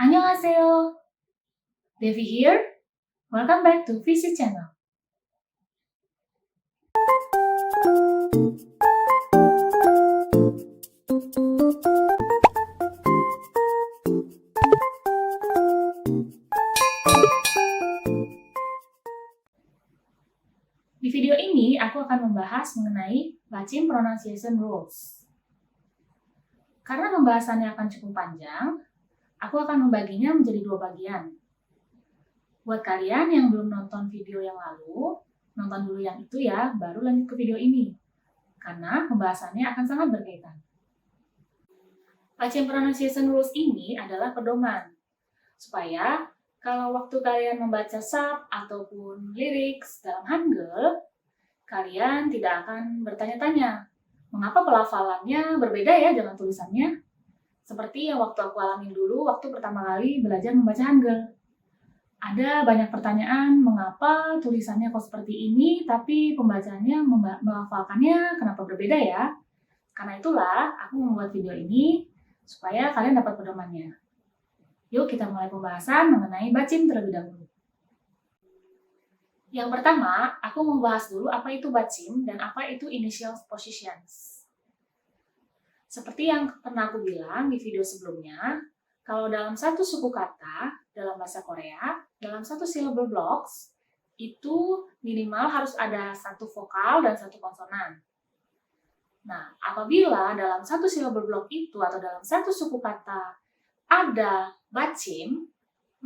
Annyeonghaseyo, Devi here. Welcome back to Visi Channel. Di video ini, aku akan membahas mengenai Bacim Pronunciation Rules. Karena pembahasannya akan cukup panjang, aku akan membaginya menjadi dua bagian. Buat kalian yang belum nonton video yang lalu, nonton dulu yang itu ya, baru lanjut ke video ini. Karena pembahasannya akan sangat berkaitan. Bacim Pronunciation Rules ini adalah pedoman, supaya kalau waktu kalian membaca sub ataupun lyrics dalam Hangul, kalian tidak akan bertanya-tanya, mengapa pelafalannya berbeda ya dengan tulisannya? Seperti yang waktu aku alamin dulu waktu pertama kali belajar membaca Hangul. Ada banyak pertanyaan, mengapa tulisannya kok seperti ini, tapi pembacaannya melafalkannya kenapa berbeda ya? Karena itulah aku membuat video ini, supaya kalian dapat pedomannya. Yuk kita mulai pembahasan mengenai bacim terlebih dahulu. Yang pertama, aku membahas dulu apa itu bacim dan apa itu initial positions. Seperti yang pernah aku bilang di video sebelumnya, kalau dalam satu suku kata, dalam bahasa Korea, dalam satu syllable blocks, itu minimal harus ada satu vokal dan satu konsonan. Nah, apabila dalam satu syllable block itu atau dalam satu suku kata ada bacim,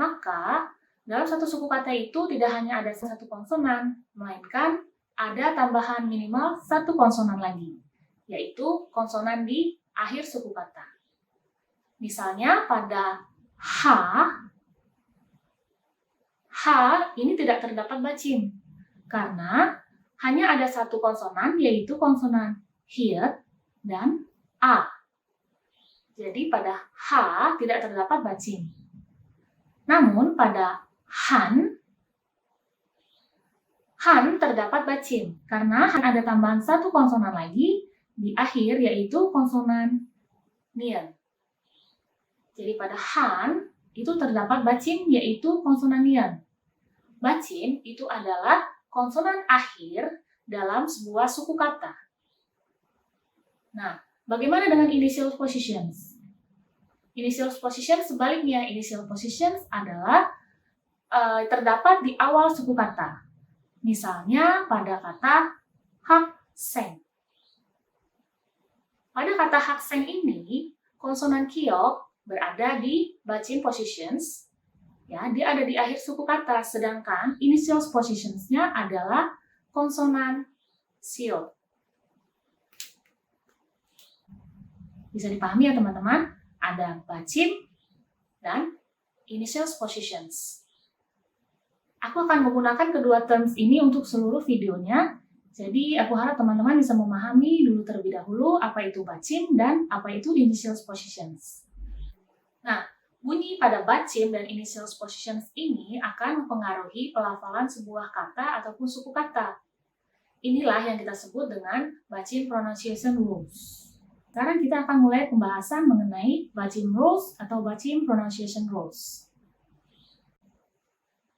maka dalam satu suku kata itu tidak hanya ada satu konsonan, melainkan ada tambahan minimal satu konsonan lagi, yaitu konsonan di akhir suku kata. Misalnya pada H ini tidak terdapat bacim, karena hanya ada satu konsonan, yaitu konsonan hit dan A. Jadi pada H tidak terdapat bacim. Namun pada Han terdapat bacim, karena ada tambahan satu konsonan lagi di akhir, yaitu konsonan nian. Jadi pada Han itu terdapat bacim, yaitu konsonan nian. Bacim itu adalah konsonan akhir dalam sebuah suku kata. Nah, bagaimana dengan initial positions? Initial positions sebaliknya, initial positions adalah terdapat di awal suku kata. Misalnya pada kata hakseng. Pada kata hakseng ini, konsonan kiok berada di bacim positions. Ya, dia ada di akhir suku kata, sedangkan initial positionsnya adalah konsonan siok. Bisa dipahami ya teman-teman? Ada bacim dan initial positions. Aku akan menggunakan kedua terms ini untuk seluruh videonya. Jadi aku harap teman-teman bisa memahami dulu terlebih dahulu apa itu bacim dan apa itu initial positions. Nah, bunyi pada bacim dan initial positions ini akan mempengaruhi pelafalan sebuah kata ataupun suku kata. Inilah yang kita sebut dengan bacim pronunciation rules. Sekarang kita akan mulai pembahasan mengenai bacim rules atau bacim pronunciation rules.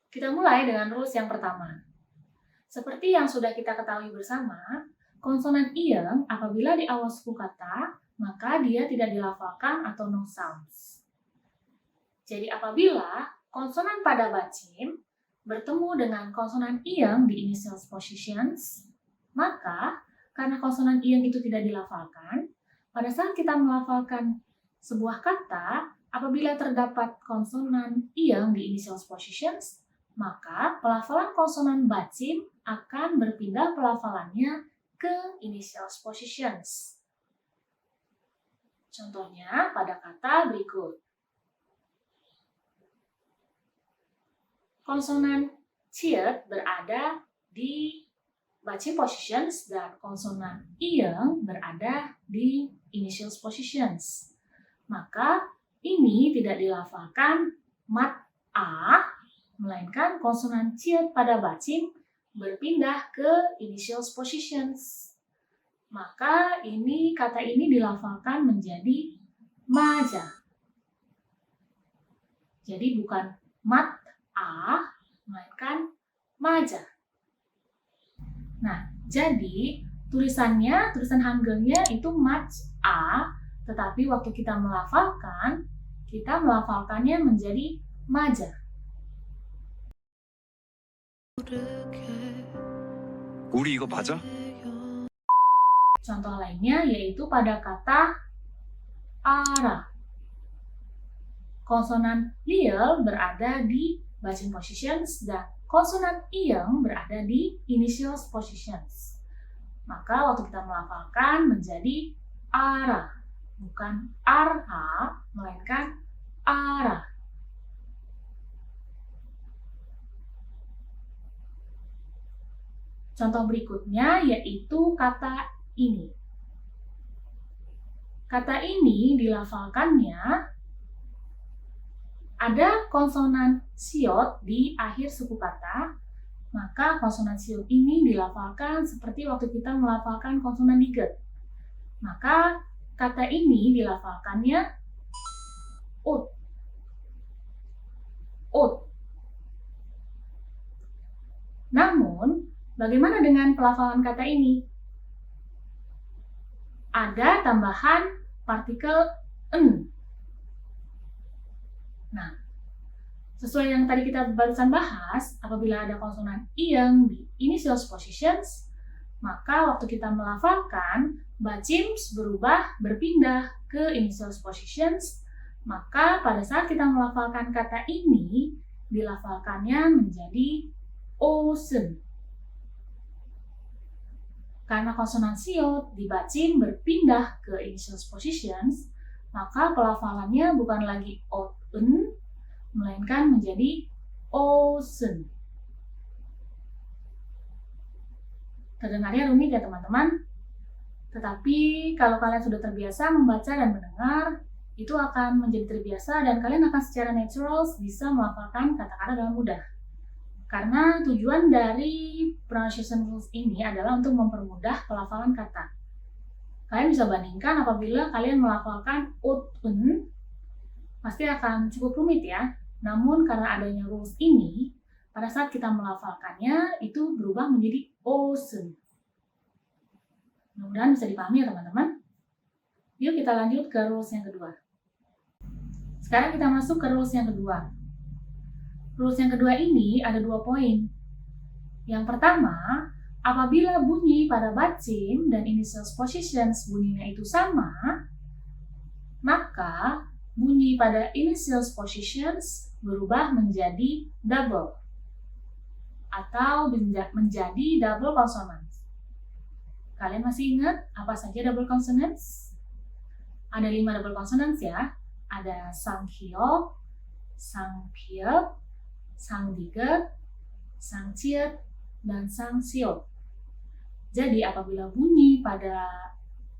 Kita mulai dengan rules yang pertama. Seperti yang sudah kita ketahui bersama, konsonan ieng apabila di awal suku kata, maka dia tidak dilafalkan atau no sounds. Jadi apabila konsonan pada bacim bertemu dengan konsonan ieng di initial positions, maka karena konsonan ieng itu tidak dilafalkan, pada saat kita melafalkan sebuah kata, apabila terdapat konsonan ieng di initial positions, maka pelafalan konsonan bacim akan berpindah pelafalannya ke initial positions. Contohnya pada kata berikut. Konsonan ciet berada di bacim positions dan konsonan ieng berada di initial positions. Maka ini tidak dilafalkan mat A, melainkan konsonan ciet pada bacim berpindah ke initial positions. Maka kata ini dilafalkan menjadi maja. Jadi bukan mat-a, melainkan maja. Nah, jadi tulisan Hanggeulnya itu mat-a, tetapi waktu kita melafalkannya menjadi maja. 우리 이거 맞아? Contoh lainnya yaitu pada kata ara. Konsonan liel berada di backing positions dan konsonan ieng berada di initial positions. Maka waktu kita melafalkan menjadi ara, bukan ara, melainkan ara. Contoh berikutnya yaitu kata ini. Kata ini dilafalkannya ada konsonan siot di akhir suku kata, maka konsonan siot ini dilafalkan seperti waktu kita melafalkan konsonan diget. Maka kata ini dilafalkannya ut. Ut. Namun, bagaimana dengan pelafalan kata ini? Ada tambahan partikel en. Nah, sesuai yang tadi kita barusan bahas, apabila ada konsonan ieng di initial positions, maka waktu kita melafalkan, bacims berpindah ke initial positions, maka pada saat kita melafalkan kata ini, dilafalkannya menjadi osen. Karena konsonan siot di bacim berpindah ke initial positions, maka pelafalannya bukan lagi oten, melainkan menjadi osen. Terdengarnya rumit ya teman-teman? Tetapi kalau kalian sudah terbiasa membaca dan mendengar, itu akan menjadi terbiasa dan kalian akan secara natural bisa melafalkan kata-kata dengan mudah. Karena tujuan dari pronunciation rules ini adalah untuk mempermudah pelafalan kata. Kalian bisa bandingkan apabila kalian melafalkan ut-un, pasti akan cukup rumit ya. Namun karena adanya rules ini, pada saat kita melafalkannya, itu berubah menjadi osen. Mudah-mudahan bisa dipahami ya teman-teman. Yuk kita lanjut ke rules yang kedua. Sekarang kita masuk ke rules yang kedua. Rules yang kedua ini ada 2 poin. Yang pertama, apabila bunyi pada bacim dan initial positions bunyinya itu sama, maka bunyi pada initial positions berubah menjadi double atau menjadi double consonants. Kalian masih ingat apa saja double consonants? Ada 5 double consonants ya. Ada sang hyok, sang piep, sang diget, sang ciet, dan sang siot. Jadi apabila bunyi pada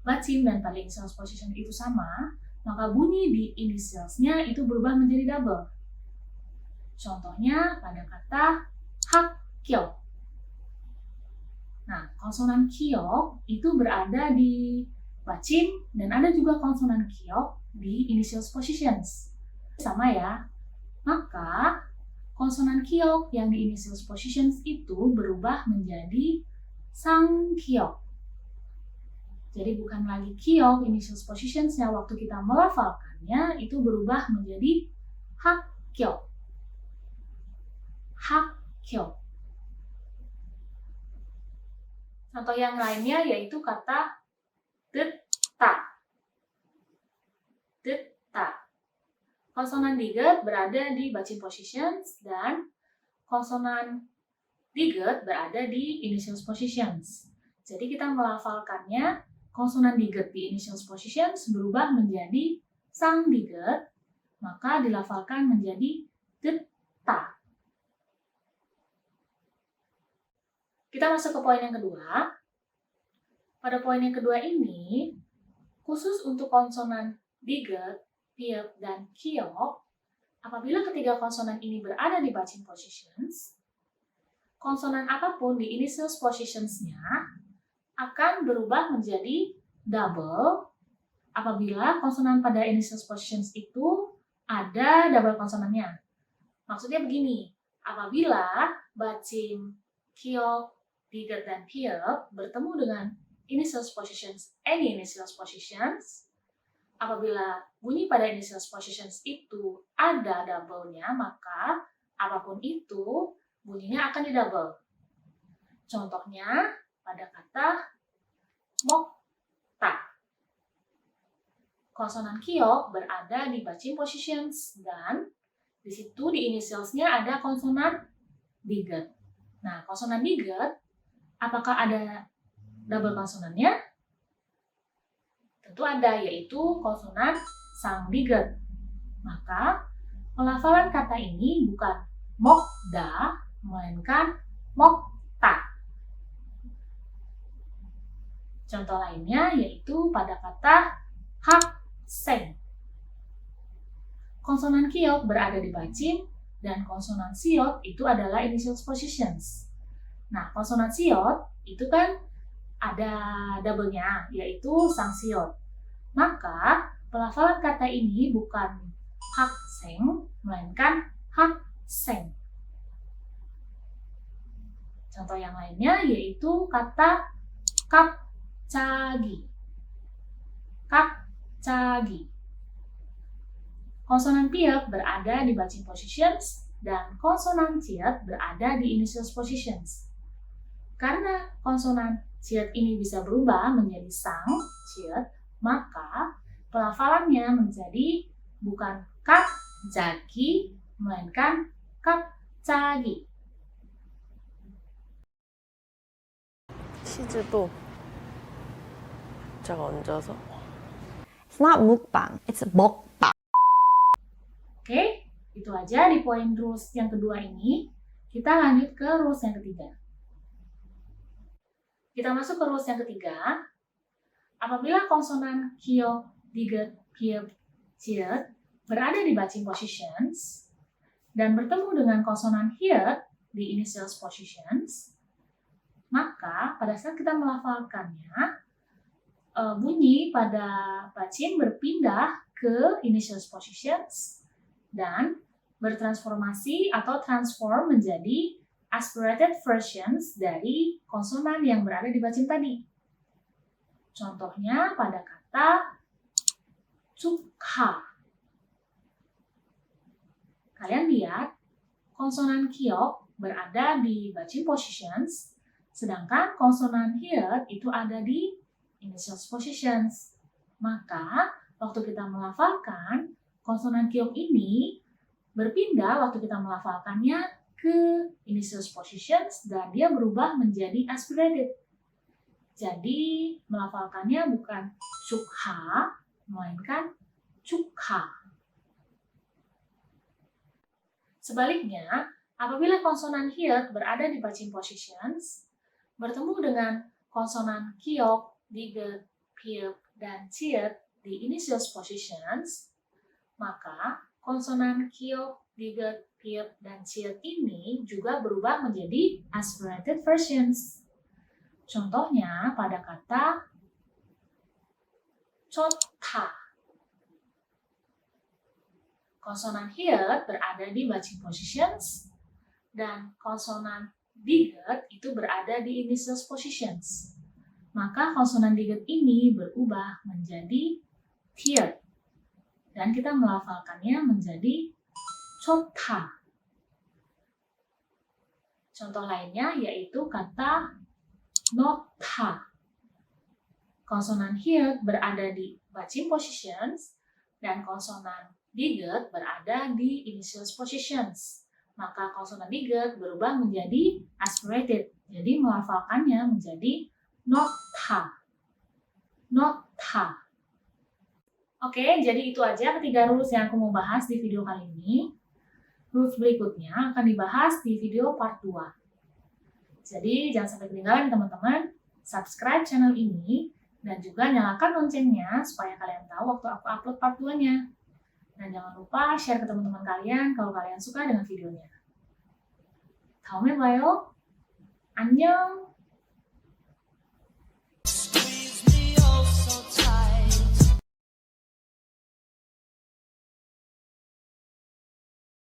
bacim dan pada initial position itu sama, maka bunyi di initialsnya itu berubah menjadi double. Contohnya pada kata hak kyok. Nah, konsonan kyok itu berada di bacim dan ada juga konsonan kyok di initial positions. Sama ya. Maka konsonan kyok yang di initial positions itu berubah menjadi sang kyok. Jadi bukan lagi kyok initial positionsnya waktu kita melafalkannya itu berubah menjadi hak kyok. Hak kyok. Contoh yang lainnya yaitu kata deta. Deta. Konsonan diget berada di bacim positions dan konsonan diget berada di initial positions. Jadi kita melafalkannya, konsonan diget di initial positions berubah menjadi sang diget, maka dilafalkan menjadi deta. Kita masuk ke poin yang kedua. Pada poin yang kedua ini, khusus untuk konsonan diget, piep, dan kyok, apabila ketiga konsonan ini berada di bacim positions, konsonan apapun di initial positionsnya akan berubah menjadi double apabila konsonan pada initial positions itu ada double konsonannya. Maksudnya begini, apabila bacim kiok, diget, dan piep bertemu dengan initial positions, any initial positions, apabila bunyi pada initial positions itu ada double-nya, maka apapun itu bunyinya akan didouble. Contohnya pada kata mokta. Konsonan kiok berada di bacim positions dan di situ di initials-nya ada konsonan diget. Nah, konsonan diget, apakah ada double konsonannya? Tentu ada, yaitu konsonan sang diget. Maka, pelafalan kata ini bukan mokda, melainkan mokta. Contoh lainnya yaitu pada kata hakseng. Konsonan kiok berada di bacim dan konsonan siot itu adalah initial positions. Nah, konsonan siot itu kan ada double-nya, yaitu sang siot. Maka, pelafalan kata ini bukan hakseng, melainkan hakseng. Contoh yang lainnya yaitu kata kapcagi. Kapcagi. Konsonan piep berada di bacim positions dan konsonan ciet berada di initial positions. Karena konsonan ciet ini bisa berubah menjadi sang ciet, maka pelafalannya menjadi bukan kapjagi, melainkan kapcagi. 치즈도 자가 얹어서. It's not mukbang, it's mukbang. Oke, itu aja di poin rules yang kedua ini. Kita lanjut ke rules yang ketiga. Kita masuk ke rules yang ketiga. Apabila konsonan kiok, diget, piep, ciet berada di bacim positions dan bertemu dengan konsonan hiet di initial positions, maka pada saat kita melafalkannya, bunyi pada bacim berpindah ke initial positions dan bertransformasi atau transform menjadi aspirated versions dari konsonan yang berada di bacim tadi. Contohnya pada kata cukha. Kalian lihat, konsonan kiok berada di bacim positions, sedangkan konsonan hiet itu ada di initial positions. Maka, waktu kita melafalkan, konsonan kiok ini berpindah waktu kita melafalkannya ke initial positions dan dia berubah menjadi aspirated. Jadi, melafalkannya bukan cukha, melainkan cukha. Sebaliknya, apabila konsonan hiet berada di bacim positions, bertemu dengan konsonan kiok, diget, piep, dan ciet di initial positions, maka konsonan kiok, diget, piep, dan ciet ini juga berubah menjadi aspirated versions. Contohnya pada kata chota. Konsonan hiet berada di bacim positions dan konsonan diget itu berada di initial positions. Maka konsonan diget ini berubah menjadi tiet dan kita melafalkannya menjadi chota. Contoh lainnya yaitu kata nota. Konsonan hiet berada di bacim positions dan konsonan diget berada di initial positions. Maka konsonan diget berubah menjadi aspirated. Jadi melafalkannya menjadi nota. Nota. Oke, jadi itu aja ketiga rules yang aku mau bahas di video kali ini. Rules berikutnya akan dibahas di video part 2. Jadi jangan sampai ketinggalan teman-teman, subscribe channel ini dan juga nyalakan loncengnya supaya kalian tahu waktu aku upload part 2-nya. Dan jangan lupa share ke teman-teman kalian kalau kalian suka dengan videonya. 다음에 봐요. 안녕.